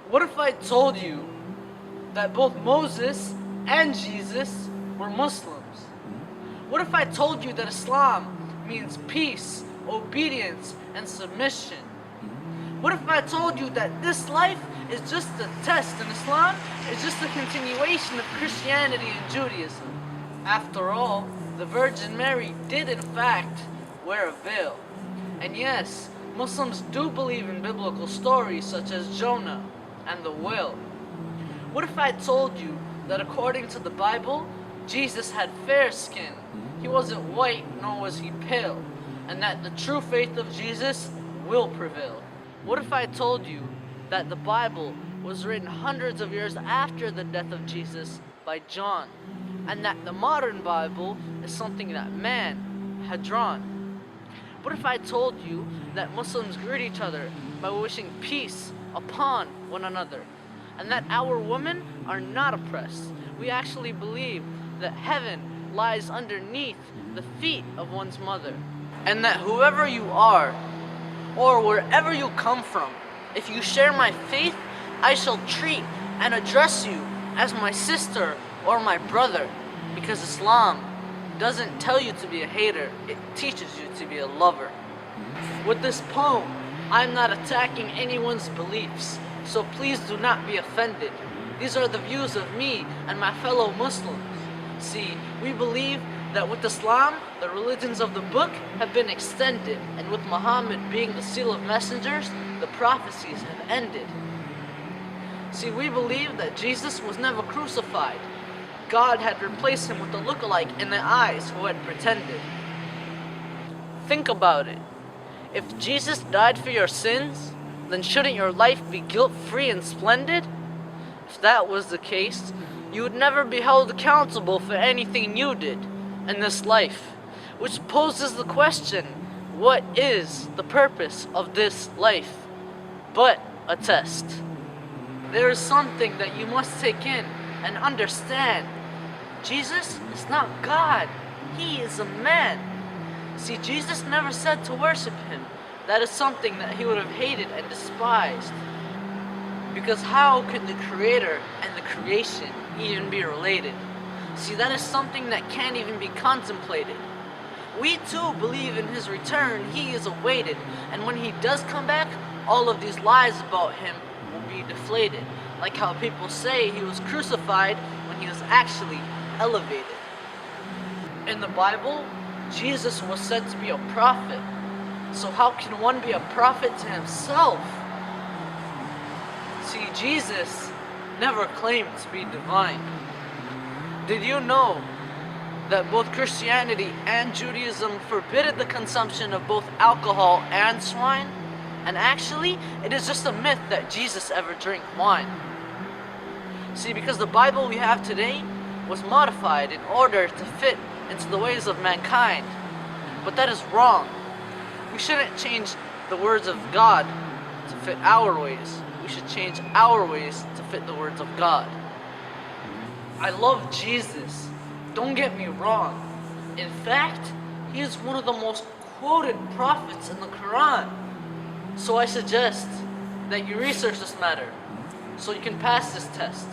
What if I told you that both Moses and Jesus were Muslims? What if I told you that Islam means peace, obedience, and submission? What if I told you that this life is just a test and Islam is just a continuation of Christianity and Judaism? After all, the Virgin Mary did in fact wear a veil. And yes, Muslims do believe in biblical stories such as Jonah and the whale. What if I told you that according to the Bible, Jesus had fair skin, he wasn't white nor was he pale, and that the true faith of Jesus will prevail? What if I told you that the Bible was written hundreds of years after the death of Jesus by John, and that the modern Bible is something that man had drawn? What if I told you that Muslims greet each other by wishing peace upon one another, and that our women are not oppressed? We actually believe that heaven lies underneath the feet of one's mother, and that whoever you are, or wherever you come from, if you share my faith, I shall treat and address you as my sister or my brother, because Islam doesn't tell you to be a hater, it teaches you to be a lover. With this poem, I'm not attacking anyone's beliefs, so please do not be offended. These are the views of me and my fellow Muslims. See, we believe that with Islam, the religions of the book have been extended, and with Muhammad being the seal of messengers, the prophecies have ended. See, we believe that Jesus was never crucified. God had replaced him with a lookalike in the eyes who had pretended. Think about it. If Jesus died for your sins, then shouldn't your life be guilt-free and splendid? If that was the case, you would never be held accountable for anything you did in this life, which poses the question, what is the purpose of this life but a test? There is something that you must take in and understand. Jesus is not God, he is a man. See, Jesus never said to worship him. That is something that he would have hated and despised. Because how could the creator and the creation even be related? See, that is something that can't even be contemplated. We too believe in his return, he is awaited, and when he does come back, all of these lies about him will be deflated. Like how people say he was crucified when he was actually elevated. In the Bible, Jesus was said to be a prophet. So how can one be a prophet to himself? See, Jesus never claimed to be divine. Did you know that both Christianity and Judaism forbid the consumption of both alcohol and swine? And actually, it is just a myth that Jesus ever drank wine. See, because the Bible we have today was modified in order to fit into the ways of mankind. But that is wrong. We shouldn't change the words of God to fit our ways. We should change our ways to fit the words of God. I love Jesus. Don't get me wrong. In fact, he is one of the most quoted prophets in the Quran. So I suggest that you research this matter so you can pass this test.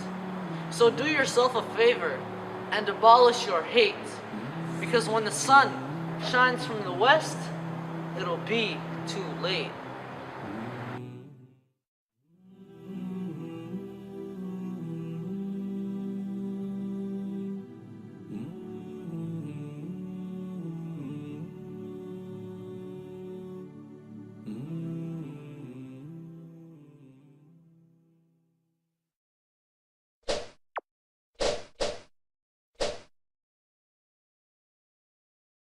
So do yourself a favor and abolish your hate, because when the sun shines from the west, it'll be too late.